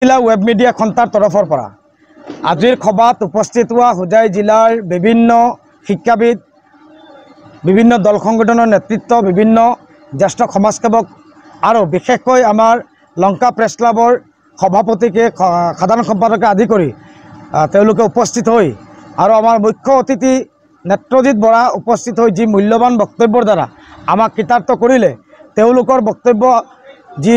जिला web media खंतार तरफर पर आजिर सभात उपस्थित हुआ होजाई जिलार विभिन्न शिक्षाविद विभिन्न दल संगठনৰ नेतृत्व विभिन्न ज्येष्ठ समाजसेवक और विशेषक आमार लंका प्रेस क्लाबर सभापतिके साधारण सम्पादके आदि उपस्थित हो और आमार मुख्य अतिथि नेत्रजित बरा उपस्थित हो जी मूल्यवान बक्तव्यर द्वारा आमाक कृतार्थ करिले तेओलोकर बक्तव्य जी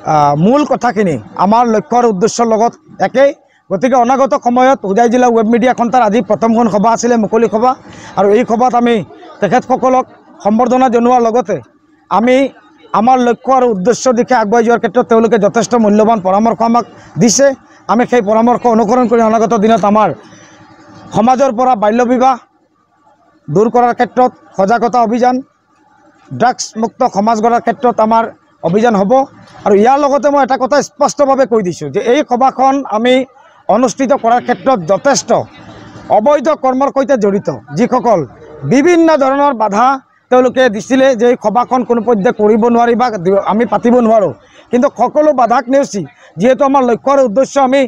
मूल कथाखिनि आमार लक्ष्य उद्देश्यर लगत एके गतिके अनागत समयत होजाई जिला वेब मीडिया खंतार आज प्रथमখন सभा आছিলে मुकली सभा और এই सभात आमी तेखेतসকলক सम्बर्धना जनार लगते आमी आमार लक्ष्य और उद्देश्य दिखे आगुवाई जोৱাৰ क्षेत्र तेओलोके यथेष्ट मूल्यवान परामर्श आमाक दिছে आमी সেই परामर्श अनुसरण कर अनागत दिनत आमार समाजर পৰা बाल्य विवाह दूर करार क्षेत्र सजागता अभियान ड्राग्स मुक्त समाज गढ़ार क्षेत्र आमार अभियान हब और यार लगते मैं एटा कथा स्पष्टभावे কৈ दिছোঁ যে এই সভাখন আমি अनुष्ठित करार क्षेत्र यथेष्ट अवैध कर्মৰ सहित जड़ित जिसकल विभिन्न धৰণৰ बाधा तेओलोके दिছিলে যে সভাখন কোনো পধ্যে কৰিব নোৱাৰি বা আমি পাতিব নোৱাৰো কিন্তু সকলো বাধাক নেওচি যেহেতু আমাৰ লক্ষ্য আৰু উদ্দেশ্য আমি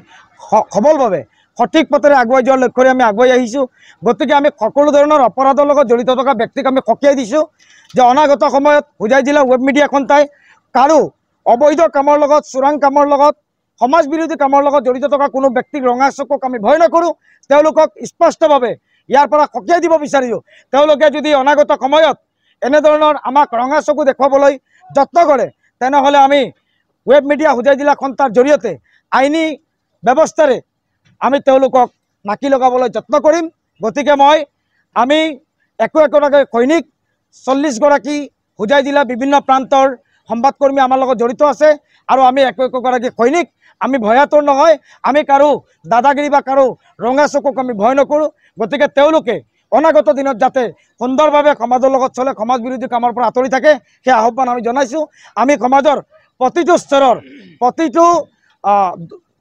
সবলভাৱে সঠিক পথেৰে আগুৱাই যোৱাৰ লক্ষ্যৰে আমি আগুৱাই আহিছোঁ গতিকে আমি সকলো ধৰণৰ অপৰাধৰ লগত জড়িত থকা ব্যক্তিক আমি সকীয়াই দিছোঁ যে অনাগত সময়ত হোজাই জিলা वेब मीडिया খন্তাই কাৰো अवैध काমৰ লগত চোৰাং কামৰ লগত समाज विरोधी काমৰ লগত জড়িত থকা কোনো ব্যক্তিক ৰঙা চকুক আমি ভয় নকৰো তেওঁলোকক স্পষ্টভাৱে ইয়াৰ পৰা সকীয়াই দিব বিচাৰিছো তেওঁলোকে যদি অনাগত সময়ত এনে ধৰণৰ আমাক ৰঙা চকু দেখুৱাবলৈ যত্ন কৰে তেনেহলে আমি वेब मीडिया হোজাই জিলা খন্তাৰ জৰিয়তে আইনী ব্যৱস্থাৰে আমি তেওঁলোকক নাকি লগাবলৈ যত্ন কৰিম গতিকে মই আমি একোগৰাকী সৈনিক 40 গৰাকী হোজাই জিলা বিভিন্ন প্ৰান্তৰ সংবাদকৰ্মী আমাৰ লগত জড়িত আছে আৰু আমি একোগৰাকী সৈনিক আমি ভয়াতুৰ নহয় আমি কাৰো দাদাগিৰি বা কাৰো ৰঙা চকুক আমি ভয় নকৰো গতিকে তেওঁলোকে অনাগত দিনত যাতে সুন্দৰভাৱে সমাজৰ লগত চলে সমাজ বিৰোধী কামৰ পৰা আঁতৰি থাকে সেই আহ্বান আমি জনাইছো আমি সমাজৰ প্ৰতিটো স্তৰৰ প্ৰতিটো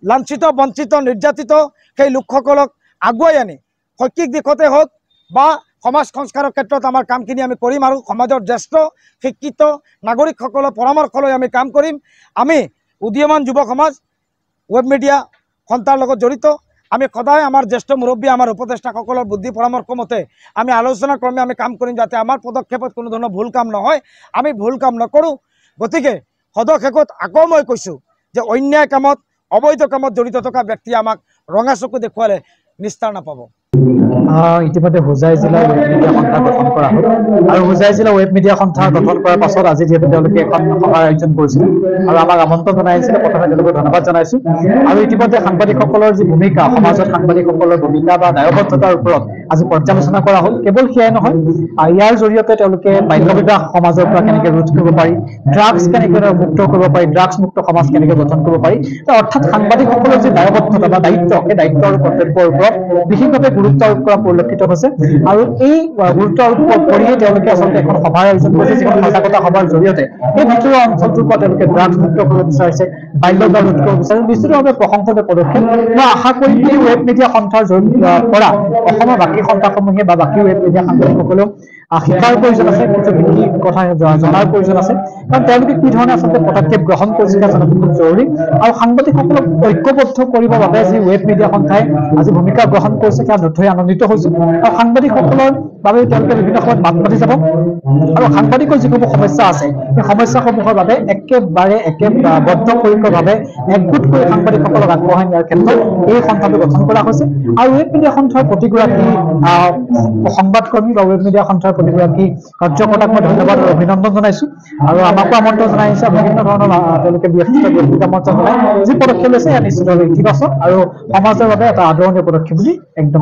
লাঞ্ছিত বঞ্চিত নিৰ্যাতিত সেই লোকসকলক আগুৱাই আনি শৈক্ষিক দিশতে হওক বা समाज संस्कार क्षेत्र में आमार कामखिनि आमी करिम और समाजर ज्येष्ठ शिक्षित नागरिकসকলৰ परामर्श লৈ आमी काम करिम आमी उदीयमान युव समाज वेब मीडिया खंतार লগত जड़ित आमी सदाय आमार ज्येष्ठ मुरब्बी आमार उपदेष्टाসকলৰ बुद्धि परामर्श मते आमी आलोचना क्रमे आमी काम करिम जाते आमार पदक्षेपत कोनो धৰণৰ भूल काम নহয় आमी भूल काम नकरो गतिके पदक्षेपत आको मैं কৈছো যে अन्याय कामत अवैध कामत जड़ित थका व्यक्ति आमाक रंगा चकु देखुवाले निस्तार नापाब इतिमध्ये होजाई जिला वेब मीडिया खंता गठन करा हल और होजाई जिला वेब मीडिया खंता गठन करार पाছত आज जेहेतु তেওঁলোকে এখন সভা আয়োজন কৰিছিল আৰু আমাক আমন্ত্ৰণ জনাইছিল প্ৰথমে তেওঁলোকক ধন্যবাদ জনাইছো আৰু ইতিমধ্যে সাংবাদিকসকলৰ যি ভূমিকা সমাজত সাংবাদিকসকলৰ ভূমিকা বা দায়বদ্ধতাৰ ওপৰত আজি পৰ্যালোচনা কৰা হল কেৱল সেয়াই নহয় ইয়াৰ জৰিয়তে তেওঁলোকে বাল্য বিবাহ সমাজৰ পৰা কেনেকৈ ৰোধ কৰিব পাৰি ড্ৰাগছ কেনেকৈ মুক্ত কৰিব পাৰি ড্ৰাগছ মুক্ত সমাজ কেনেকৈ গঠন কৰিব পাৰি অৰ্থাৎ সাংবাদিকসকলৰ যি দায়বদ্ধতা বা দায়িত্ব সেই দায়িত্ব আৰু কৰ্তব্যৰ ওপৰত বিশেষভাৱে গুৰুত্ব আৰোপ কৰা পৰিলক্ষিত হৈছে আৰু এই গুৰুত্ব আৰোপ কৰিয়ে তেওঁলোকে আচলতে এখন সভাৰ আয়োজন কৰিছে যিখন সজাগতা সভাৰ জৰিয়তে এই ভিতৰুৱা অঞ্চলটোৰ পৰা তেওঁলোকে ড্ৰাগছ মুক্ত কৰিব বিচাৰিছে বাল্য বিবাহ ৰোধ কৰিব বিচাৰিছে নিশ্চিতভাৱে প্ৰশংসনীয় পদক্ষেপ মই আশা কৰিম এই ৱেব মিডিয়া সন্থাৰ পৰা অসমৰ বাকী সন্থাসমূহে বা বাকী ৱেব মিডিয়া সাংবাদিকসকলেও শিকাৰ প্ৰয়োজন আছে কিছু বিশেষ কথা জনাৰ প্ৰয়োজন আছে কাৰণ তেওঁলোকে কি ধৰণে আচলতে পদক্ষেপ গ্ৰহণ কৰিছে জনাটো খুব জৰুৰী আৰু সাংবাদিকসকলক ঐক্যবদ্ধ কৰিবৰ বাবে যি ৱেব মিডিয়া সন্থাই আজি ভূমিকা গ্ৰহণ কৰিছে তাৰ নথৈ আনন্দিত হৈছো আৰু সাংবাদিকসকলৰ বাবে তেওঁলোকে বিভিন্ন সময়ত মাত মাতি যাব আৰু সাংবাদিকৰ যিসমূহ সমস্যা আছে সেই সমস্যাসমূহৰ বাবে একেবাৰে বদ্ধপৰিকৰভাৱে একগোট কৰি সাংবাদিকসকলক আগবঢ়াই নিয়াৰ ক্ষেত্ৰত এই সন্থাটো গঠন কৰা হৈছে আৰু ৱেব মিডিয়া সন্থাৰ প্ৰতিগৰাকী সংবাদকৰ্মী বা ৱেব মিডিয়া সন্থাৰ প্ৰতিগৰাকী কাৰ্যকৰ্তাক মই ধন্যবাদ আৰু অভিনন্দন জনাইছো আৰু আমাকো আমন্ত্ৰণ জনাইছে বিভিন্ন ধৰণৰ তেওঁলোকে ব্যক্তিগত আমন্ত্ৰণ জনাই যি পদক্ষেপ লৈছে এয়া নিশ্চিতভাৱে ইতিবাচক আৰু সমাজৰ বাবে এটা আদৰণীয় পদক্ষেপ বুলি একদম